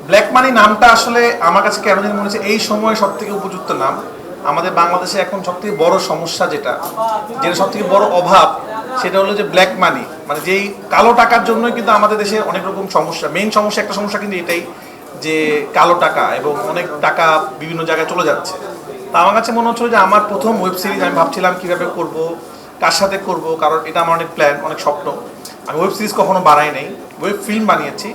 Black money নামটা আসলে আমার কাছে কেন জানি মনে হচ্ছে এই সময়ে সব থেকে উপযুক্ত নাম। আমাদের বাংলাদেশে এখন সব থেকে বড় সমস্যা যেটা যেটা সব থেকে বড় অভাব সেটা হলো যে ব্ল্যাক মানি, মানে যেই কালো টাকার জন্যই কিন্তু আমাদের দেশে অনেক রকম সমস্যা। মেইন সমস্যা, একটা সমস্যা কিন্তু এটাই যে কালো টাকা এবং অনেক টাকা বিভিন্ন জায়গায় চলে যাচ্ছে। তা আমার কাছে মনে হচ্ছিল যে আমার প্রথম ওয়েব সিরিজ আমি ভাবছিলাম কীভাবে করব, কার সাথে করব, কারণ এটা আমার অনেক প্ল্যান, অনেক স্বপ্ন। আমি ওয়েব সিরিজ কখনো বানাই নাই, ওয়েব ফিল্ম বানিয়েছি।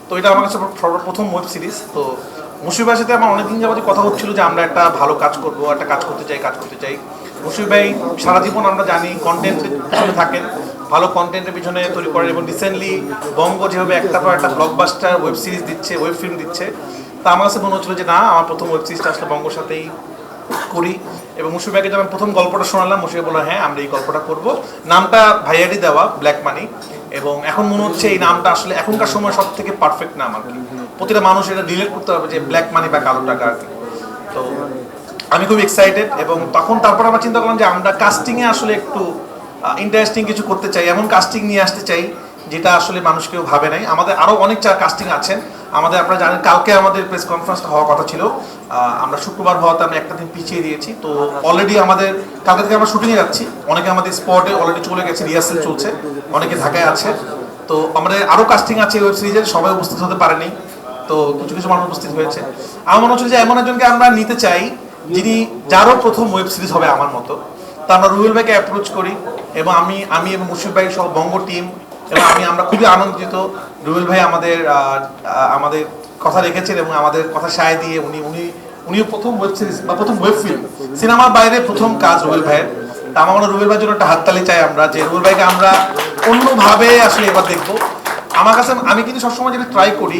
তো এটা আমার কাছে সর্বপ্রথম ওয়েব সিরিজ। তো মুশফিক ভাইয়ের সাথে আমার অনেকদিন যাবতীয় কথা হচ্ছিল যে আমরা একটা ভালো কাজ করব, একটা কাজ করতে চাই। মুশফিক ভাই সারা জীবন আমরা জানি কন্টেন্টের পিছনে থাকেন, ভালো কন্টেন্টের পিছনে তৈরি করেন, এবং রিসেন্টলি বঙ্গ যেভাবে একটা পর একটা ব্লকবাস্টার ওয়েব সিরিজ দিচ্ছে, ওয়েব ফিল্ম দিচ্ছে, তা আমার কাছে মনে হচ্ছিল যে না, আমার প্রথম ওয়েব সিরিজটা আসলে বঙ্গর সাথেই করি। এবং মুশফিক ভাইকে যখন প্রথম গল্পটা শোনালাম, মুশফিক বললো হ্যাঁ আমরা এই গল্পটা করব। নামটা ভাইয়ারই দেওয়া, ব্ল্যাক মানি। এবং এখন মনে হচ্ছে এই নামটা আসলে এখনকার সময় সব থেকে পারফেক্ট নাম আর কি। প্রতিটা মানুষ এটা রিলেট করতে পারবে যে ব্ল্যাক মানি বা কালো টাকা আর কি। তো আমি খুব এক্সাইটেড। এবং তারপর আমরা চিন্তা করলাম যে আমরা কাস্টিংয়ে আসলে একটু ইন্টারেস্টিং কিছু করতে চাই, এমন কাস্টিং নিয়ে আসতে চাই যেটা আসলে মানুষ কেউ ভাবে নাই। আমাদের আরও অনেক কাস্টিং আছেন আমাদের, আপনারা জানেন কালকে আমাদের প্রেস কনফারেন্সটা হওয়ার কথা ছিল, আমরা শুক্রবার হওয়াতে আমরা একটা দিন পিছিয়ে দিয়েছি। তো অলরেডি আমাদের কালকে থেকে আমরা শুটিংয়ে যাচ্ছি, অনেকে আমাদের স্পটে অলরেডি চলে গেছে, রিহার্সেল চলছে, অনেকে ঢাকায় আছে। তো আমাদের আরও কাস্টিং আছে ওয়েব সিরিজের, সবাই উপস্থিত হতে পারেনি, তো কিছু কিছু মানুষ উপস্থিত হয়েছে। আমার মনে হচ্ছে যে এমন একজনকে আমরা নিতে চাই যিনি, যারও প্রথম ওয়েব সিরিজ হবে আমার মতো। তো আমরা রুবেল ভাইকে অ্যাপ্রোচ করি, এবং আমি এবং মুশফিক ভাই সহ বঙ্গ টিম এবং আমরা খুবই আনন্দিত। রুবেল ভাই আমাদের কথা রেখেছেন এবং আমাদের কথা সায় দিয়ে উনিও প্রথম ওয়েব সিরিজ বা প্রথম ওয়েব ফিল্ম, সিনেমার বাইরে প্রথম কাজ রুবেল ভাইয়ের। তা আমার মনে হয় রুবেল ভাইয়ের জন্য একটা হাততালি চাই আমরা, যে রুবেল ভাইকে আমরা অন্যভাবে আসলে এবার দেখবো। আমার কাছে আমি কিন্তু সবসময় যেটা ট্রাই করি,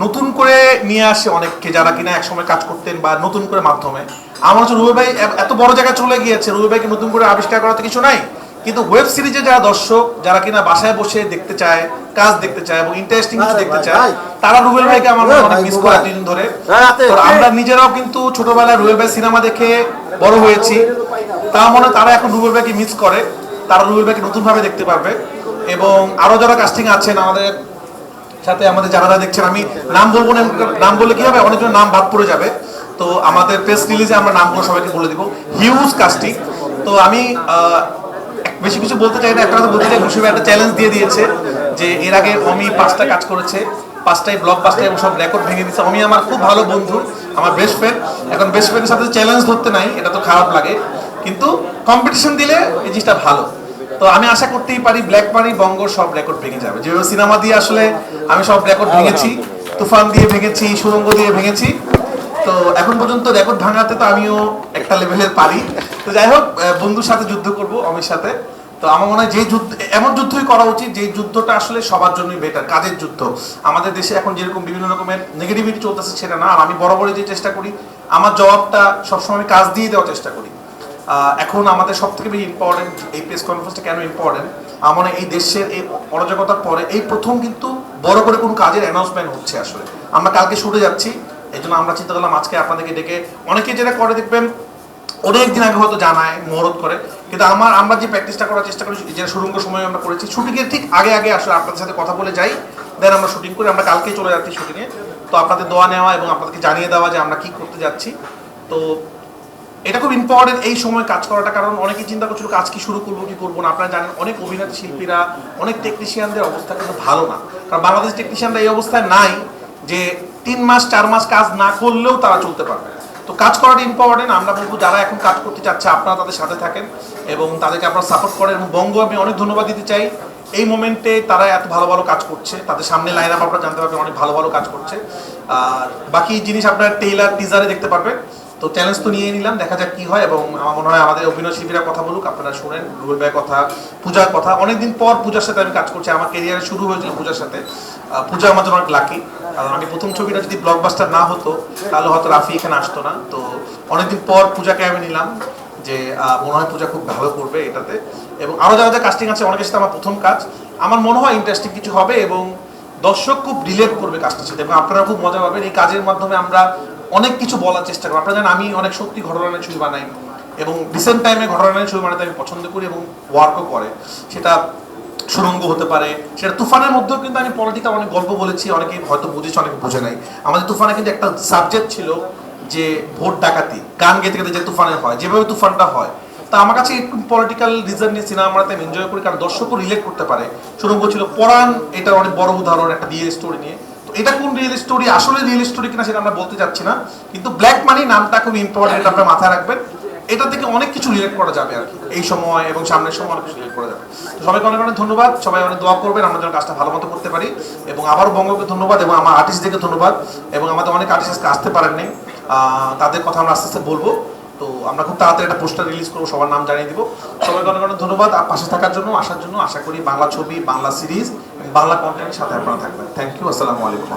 নতুন করে নিয়ে আসে অনেককে যারা কিনা একসময় কাজ করতেন, বা নতুন করে মাধ্যমে। আমার হচ্ছে রুবেল ভাই এত বড় জায়গায় চলে গিয়েছে, রুবেল ভাইকে নতুন করে আবিষ্কার করাতে কিছু নাই। কিন্তু ওয়েব সিরিজে যারা দর্শক, যারা কিনা বাসায় বসে দেখতে চায়, কাজ দেখতে চায় এবং ইন্টারেস্টিং কিছু দেখতে চায়, তারা রুবেল ভাইকে আমার অনেক মিস করে এতদিন ধরে। তো আমরা নিজেরাও কিন্তু ছোটবেলায় রুবেল ভাই সিনেমা দেখে বড় হয়েছি, তা মনে তারা এখন রুবেল ভাইকে মিস করে, তারা রুবেল ভাইকে নতুনভাবে দেখতে পারবে। এবং আরও যারা কাস্টিং আছেন আমাদের সাথে, আমাদের যারা দেখছেন, আমি নাম বলবো না, নাম বললে কি হবে, অনেকজন নাম বাদ পড়ে যাবে। তো আমাদের প্রেস রিলিজে আমরা নামগুলো সবাইকে বলে দিব, হিউজ কাস্টিং। তো আমি বেশি কিছু বলতে চাই না, একটা কথা বলতে চাই, মুশফিক একটা চ্যালেঞ্জ দিয়ে দিয়েছে যে এর আগে অমি 5টা কাজ করেছে, 5টাই ব্লকবাস্টার এবং সব রেকর্ড ভেঙে দিচ্ছে। অমি আমার খুব ভালো বন্ধু, আমার বেস্ট ফ্রেন্ড। এখন বেস্ট ফ্রেন্ডের সাথে চ্যালেঞ্জ ধরতে নাই, এটা তো খারাপ লাগে, কিন্তু কম্পিটিশন দিলে এই জিনিসটা ভালো। তো আমি আশা করতেই পারি ব্ল্যাক মানি বঙ্গর সব রেকর্ড ভেঙে যাবে, যেভাবে সিনেমা দিয়ে আসলে আমি সব রেকর্ড ভেঙেছি, তুফান দিয়ে ভেঙেছি, সুরঙ্গ দিয়ে ভেঙেছি। তো এখন পর্যন্ত রেকর্ড ভাঙাতে তো আমিও একটা লেভেলের পারি। তো যাই হোক, বন্ধুর সাথে যুদ্ধ করব, অমির সাথে। তো আমার মনে হয় যে যুদ্ধ, এমন যুদ্ধই করা উচিত যে যুদ্ধটা আসলে সবার জন্যই বেটার, কাজের যুদ্ধ। আমাদের দেশে এখন যেরকম বিভিন্ন রকমের নেগেটিভিটি চলতেছে সেটা না, আর আমি বরাবরই যে চেষ্টা করি, আমার জবাবটা সবসময় আমি কাজ দিয়ে দেওয়ার চেষ্টা করি। এখন আমাদের সব থেকে বেশি ইম্পর্টেন্ট এই প্রেস কনফারেন্সটা কেন ইম্পর্টেন্ট, আমার এই দেশের এই অরাজকতার পরে এই প্রথম কিন্তু বড় করে কোনো কাজের অ্যানাউন্সমেন্ট হচ্ছে। আসলে আমরা কালকে শুটে যাচ্ছি, এই জন্য আমরা চিন্তা করলাম আজকে আপনাদেরকে ডেকে, অনেকে যেটা করে দেখবেন অনেক দিন আগে হয়তো জানায়, মুহূর্ত করে, কিন্তু আমরা যে প্র্যাকটিসটা করার চেষ্টা করি, যেটা সুরঙ্গ সময় আমরা করেছি, শুটিংয়ের ঠিক আগে আগে আসলে আপনাদের সাথে কথা বলে যাই, দেন আমরা শুটিং করি। আমরা কালকেই চলে যাচ্ছি শুটিংয়ে। তো আপনাদের দোয়া নেওয়া এবং আপনাদেরকে জানিয়ে দেওয়া যে আমরা কী করতে যাচ্ছি। তো এটা খুব ইম্পর্টেন্ট এই সময় কাজ করাটা, কারণ অনেকেই চিন্তা করছিল কাজ কি শুরু করবো কি করবো না। আপনারা জানেন অনেক অভিনেতা শিল্পীরা, অনেক টেকনিশিয়ানদের অবস্থা কিন্তু ভালো না, কারণ বাংলাদেশ টেকনিশিয়ানরা এই অবস্থায় নাই যে 3 মাস 4 মাস কাজ না করলেও তারা চলতে পারবে। তো কাজ করাটা ইম্পর্টেন্ট। আমরা বলবো যারা এখন কাজ করতে চাচ্ছে আপনারা তাদের সাথে থাকেন এবং তাদেরকে আপনারা সাপোর্ট করেন। এবং বঙ্গ আমি অনেক ধন্যবাদ দিতে চাই, এই মোমেন্টে তারা এত ভালো ভালো কাজ করছে, তাদের সামনে লাইন আপ আপনারা জানতে পারবেন, অনেক ভালো ভালো কাজ করছে। আর বাকি জিনিস আপনারা টেইলার টিজারে দেখতে পারবেন। তো চ্যালেঞ্জ তো নিয়ে নিলাম, দেখা যাক কি হয়। এবং আমার মনে হয় আমাদের অভিনয় শিল্পীরা কথা বলুক, আপনারা শুনেন রুবেল ভাইয়ের কথা, পূজার কথা। অনেকদিন পর পূজার সাথে আমি কাজ করছি, আমার ক্যারিয়ারে শুরু হয়েছিল পূজার সাথে। পূজা আমার জন্য অনেক লাকি, কারণ আমি প্রথম ছবিটা যদি ব্লকবাস্টার না হতো তাহলে হয়তো রাফি এখানে আসতো না। তো অনেকদিন পর পূজাকে আমি নিলাম, যে মনে হয় পূজা খুব ভালো করবে এটাতে। এবং আরও যারা যারা কাস্টিং আছে, অনেকের সাথে আমার প্রথম কাজ, আমার মনে হয় ইন্টারেস্টিং কিছু হবে এবং দর্শক খুব রিলেট করবে কাজটার সাথে, এবং আপনারা খুব মজা পাবেন। এই কাজের মাধ্যমে আমরা অনেক কিছু বলার চেষ্টা করি। আপনারা জানেন আমি অনেক সত্যি ঘটনার ছবি বানাই, এবং রিসেন্ট টাইমে ঘটনার ছবি বানাতে আমি পছন্দ করি এবং ওয়ার্কও করে। সেটা সুড়ঙ্গ হতে পারে, সেটা তুফানের মধ্যেও কিন্তু আমি পলিটিক্যাল অনেক গল্প বলেছি, অনেকে হয়তো বুঝেছে, অনেকে বুঝে নাই। আমাদের তুফানে কিন্তু একটা সাবজেক্ট ছিল যে ভোট ডাকাতি, গান গেতে গেতে যে তুফানে হয়, যেভাবে তুফানটা হয়। তা আমার কাছে একটু পলিটিক্যাল রিজন নিয়ে সিনেমা আমরা আমি এনজয় করি, কারণ দর্শকও রিলেট করতে পারে। সুড়ঙ্গ ছিল পরাণ, এটা অনেক বড় উদাহরণ একটা রিয়েল স্টোরি নিয়ে। তো এটা কোন রিয়েল স্টোরি, আসলে রিয়েল স্টোরি কিনা সেটা আমরা বলতে চাচ্ছি না, কিন্তু ব্ল্যাক মানি নামটা খুব ইম্পর্টেন্ট, আপনার মাথায় রাখবেন। এটা থেকে অনেক কিছু রিলেট করা যাবে আর কি, এই সময় এবং সামনের সময় অনেক কিছু রিলেট করা যাবে। তো সবাইকে অনেক অনেক ধন্যবাদ, সবাই অনেক দোয়া করবেন আমরা যেন কাজটা ভালো মতো করতে পারি। এবং আবারও বঙ্গকে ধন্যবাদ এবং আমার আর্টিস্টদেরকে ধন্যবাদ, এবং আমাদের অনেক আর্টিস্ট আজকে আসতে পারেননি, তাদের কথা আমরা আস্তে আস্তে বলবো। তো আমরা খুব তাড়াতাড়ি একটা পোস্টার রিলিজ করবো, সবার নাম জানিয়ে দিব। সবাইকে অনেক অনেক ধন্যবাদ পাশে থাকার জন্য, আসার জন্য। আশা করি বাংলা ছবি, বাংলা সিরিজ, বাংলা কন্টেন্টের সাথে আপনারা থাকবেন। থ্যাংক ইউ, আসসালামু আলাইকুম।